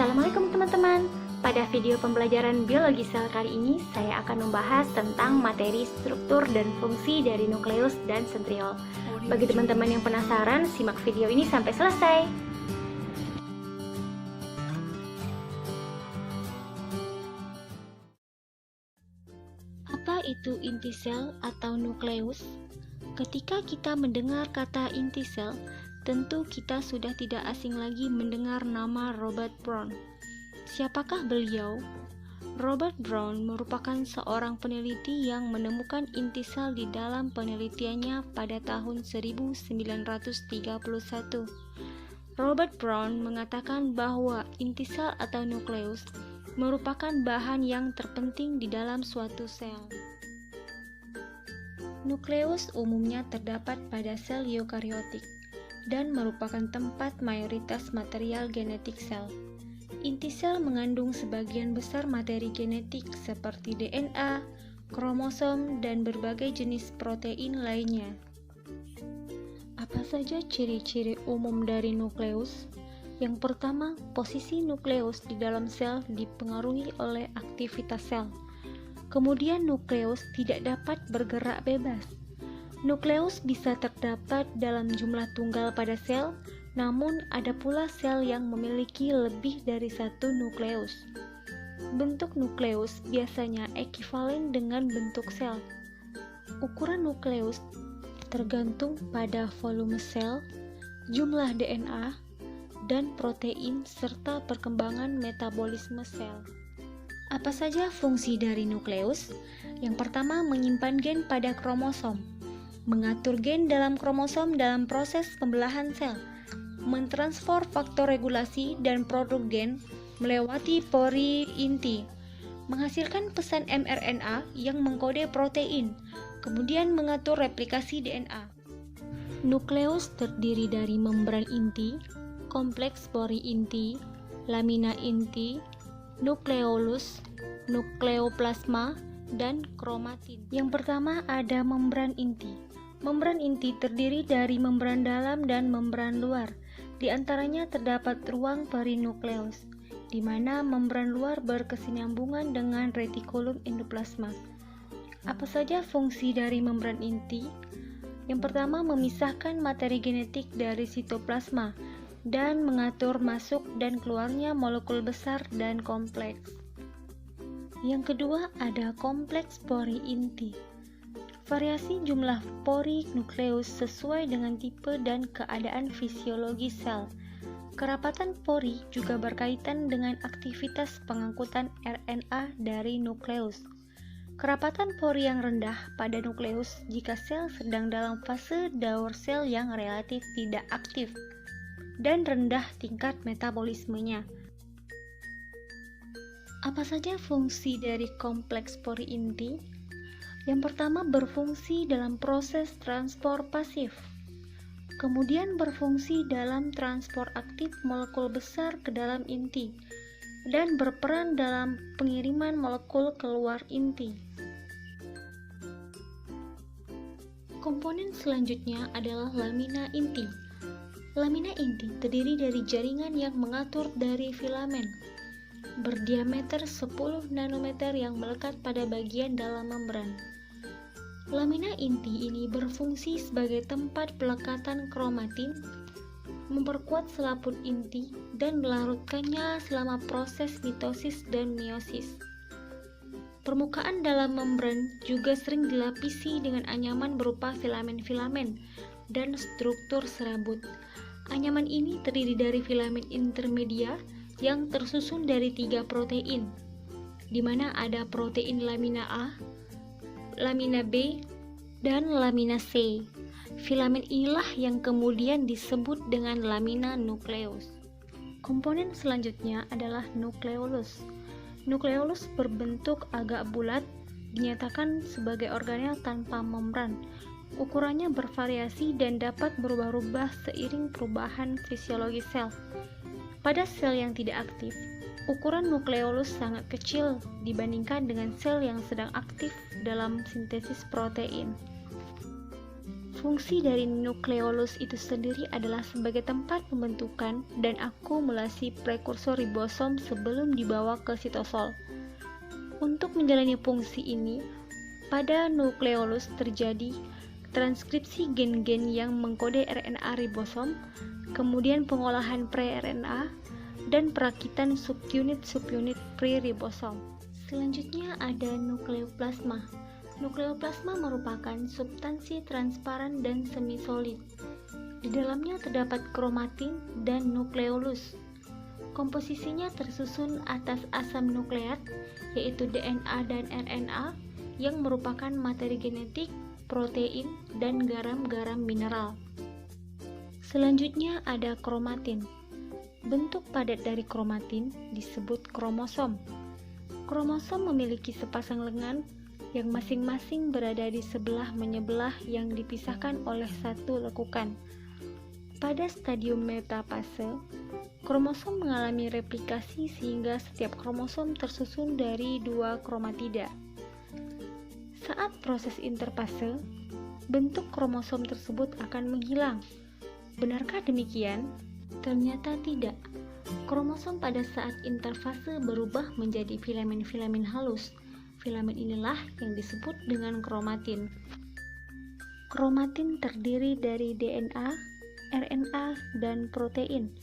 Assalamualaikum teman-teman. Pada video pembelajaran biologi sel kali ini, saya akan membahas tentang materi, struktur, dan fungsi dari nukleus dan sentriol. Bagi teman-teman yang penasaran, simak video ini sampai selesai. Apa itu inti sel atau nukleus? Ketika kita mendengar kata inti sel, tentu kita sudah tidak asing lagi mendengar nama Robert Brown. Siapakah beliau? Robert Brown merupakan seorang peneliti yang menemukan inti sel di dalam penelitiannya pada tahun 1931. Robert Brown mengatakan bahwa inti sel atau nukleus merupakan bahan yang terpenting di dalam suatu sel. Nukleus umumnya terdapat pada sel eukariotik dan merupakan tempat mayoritas material genetik sel. Inti sel mengandung sebagian besar materi genetik seperti DNA, kromosom, dan berbagai jenis protein lainnya. Apa saja ciri-ciri umum dari nukleus? Yang pertama, posisi nukleus di dalam sel dipengaruhi oleh aktivitas sel. Kemudian nukleus tidak dapat bergerak bebas. Nukleus bisa terdapat dalam jumlah tunggal pada sel, namun ada pula sel yang memiliki lebih dari satu nukleus. Bentuk nukleus biasanya ekivalen dengan bentuk sel. Ukuran nukleus tergantung pada volume sel, jumlah DNA, dan protein serta perkembangan metabolisme sel. Apa saja fungsi dari nukleus? Yang pertama, menyimpan gen pada kromosom, mengatur gen dalam kromosom dalam proses pembelahan sel, mentransfer faktor regulasi dan produk gen melewati pori inti, menghasilkan pesan mRNA yang mengkode protein, kemudian mengatur replikasi DNA. Nukleus terdiri dari membran inti, kompleks pori inti, lamina inti, nukleolus, nukleoplasma, dan kromatin. Yang pertama ada membran inti. Membran inti terdiri dari membran dalam dan membran luar. Di antaranya terdapat ruang perinukleus, di mana membran luar berkesinambungan dengan retikulum endoplasma. Apa saja fungsi dari membran inti? Yang pertama, memisahkan materi genetik dari sitoplasma dan mengatur masuk dan keluarnya molekul besar dan kompleks. Yang kedua, ada kompleks pori inti. Variasi jumlah pori nukleus sesuai dengan tipe dan keadaan fisiologi sel. Kerapatan pori juga berkaitan dengan aktivitas pengangkutan RNA dari nukleus. Kerapatan pori yang rendah pada nukleus jika sel sedang dalam fase daur sel yang relatif tidak aktif dan rendah tingkat metabolismenya. Apa saja fungsi dari kompleks pori inti? Yang pertama, berfungsi dalam proses transport pasif. Kemudian berfungsi dalam transport aktif molekul besar ke dalam inti dan berperan dalam pengiriman molekul keluar inti. Komponen selanjutnya adalah lamina inti. Lamina inti terdiri dari jaringan yang mengatur dari filamen berdiameter 10 nanometer yang melekat pada bagian dalam membran. Lamina inti ini berfungsi sebagai tempat pelekatan kromatin, memperkuat selaput inti, dan melarutkannya selama proses mitosis dan meiosis. Permukaan dalam membran juga sering dilapisi dengan anyaman berupa filamen-filamen dan struktur serabut. Anyaman ini terdiri dari filamen intermedia yang tersusun dari 3 protein, di mana ada protein lamina A, lamina B, dan lamina C. Filamen inilah yang kemudian disebut dengan lamina nukleus. Komponen selanjutnya adalah nukleolus. Nukleolus berbentuk agak bulat, dinyatakan sebagai organel tanpa membran. Ukurannya bervariasi dan dapat berubah-ubah seiring perubahan fisiologi sel. Pada sel yang tidak aktif, ukuran nukleolus sangat kecil dibandingkan dengan sel yang sedang aktif dalam sintesis protein. Fungsi dari nukleolus itu sendiri adalah sebagai tempat pembentukan dan akumulasi prekursor ribosom sebelum dibawa ke sitosol. Untuk menjalani fungsi ini, pada nukleolus terjadi transkripsi gen-gen yang mengkode RNA ribosom, kemudian pengolahan pre-RNA, dan perakitan subunit-subunit pre-ribosom. Selanjutnya ada nukleoplasma. Nukleoplasma merupakan substansi transparan dan semi-solid. Di dalamnya terdapat kromatin dan nukleolus. Komposisinya tersusun atas asam nukleat, yaitu DNA dan RNA, yang merupakan materi genetik, protein, dan garam-garam mineral. Selanjutnya ada kromatin. Bentuk padat dari kromatin disebut kromosom. Kromosom memiliki sepasang lengan yang masing-masing berada di sebelah menyebelah yang dipisahkan oleh satu lekukan. Pada stadium metafase, kromosom mengalami replikasi sehingga setiap kromosom tersusun dari 2 kromatida. Saat proses interfase, bentuk kromosom tersebut akan menghilang. Benarkah demikian? Ternyata tidak. Kromosom pada saat interfase berubah menjadi filamen-filamen halus. Filamen inilah yang disebut dengan kromatin. Kromatin terdiri dari DNA, RNA, dan protein.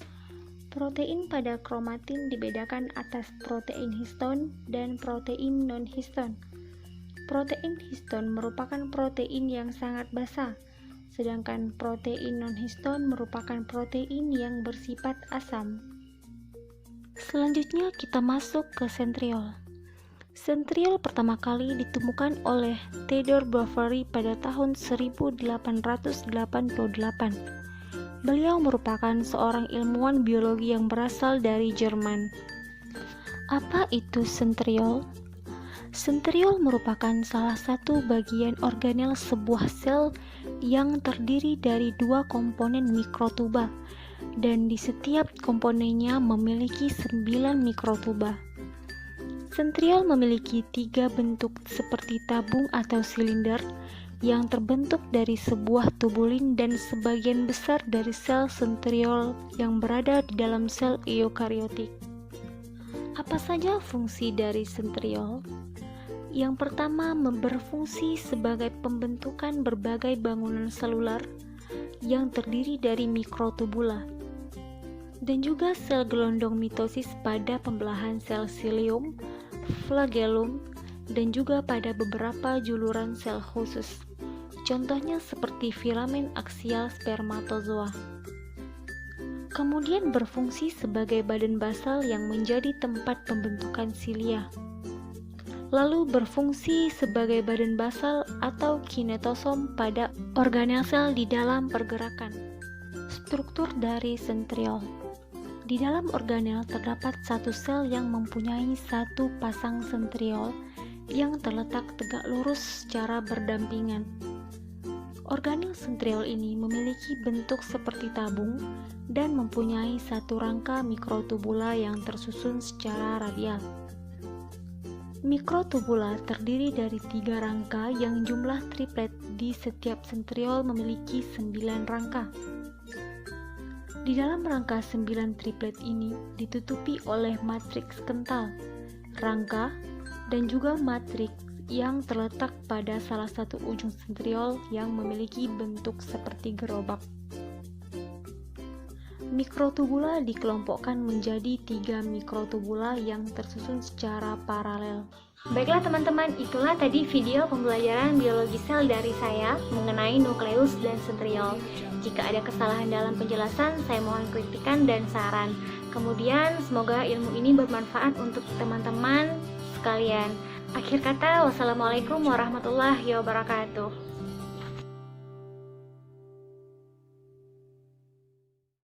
Protein pada kromatin dibedakan atas protein histon dan protein non-histon. Protein histon merupakan protein yang sangat basa, sedangkan protein non-histon merupakan protein yang bersifat asam. Selanjutnya kita masuk ke sentriol. Sentriol pertama kali ditemukan oleh Theodore Boveri pada tahun 1888. Beliau merupakan seorang ilmuwan biologi yang berasal dari Jerman. Apa itu sentriol? Sentriol merupakan salah satu bagian organel sebuah sel yang terdiri dari 2 komponen mikrotuba, dan di setiap komponennya memiliki 9 mikrotuba. Sentriol memiliki 3 bentuk seperti tabung atau silinder yang terbentuk dari sebuah tubulin dan sebagian besar dari sel sentriol yang berada di dalam sel eukariotik. Apa saja fungsi dari sentriol? Yang pertama, berfungsi sebagai pembentukan berbagai bangunan selular yang terdiri dari mikrotubula, dan juga sel gelondong mitosis pada pembelahan sel cilium, flagellum, dan juga pada beberapa juluran sel khusus. Contohnya seperti filamen aksial spermatozoa. Kemudian berfungsi sebagai badan basal yang menjadi tempat pembentukan silia. Lalu berfungsi sebagai badan basal atau kinetosom pada organel sel di dalam pergerakan. Struktur dari sentriol. Di dalam organel terdapat satu sel yang mempunyai satu pasang sentriol yang terletak tegak lurus secara berdampingan. Organel sentriol ini memiliki bentuk seperti tabung dan mempunyai satu rangka mikrotubula yang tersusun secara radial. Mikrotubula terdiri dari 3 rangka yang jumlah triplet di setiap sentriol memiliki 9 rangka. Di dalam rangka 9 triplet ini ditutupi oleh matriks kental, rangka, dan juga matriks yang terletak pada salah satu ujung sentriol yang memiliki bentuk seperti gerobak. Mikrotubula dikelompokkan menjadi 3 mikrotubula yang tersusun secara paralel. Baiklah teman-teman, itulah tadi video pembelajaran biologi sel dari saya mengenai nukleus dan sentriol. Jika ada kesalahan dalam penjelasan, saya mohon kritikan dan saran. Kemudian semoga ilmu ini bermanfaat untuk teman-teman sekalian. Akhir kata, wassalamualaikum warahmatullahi wabarakatuh.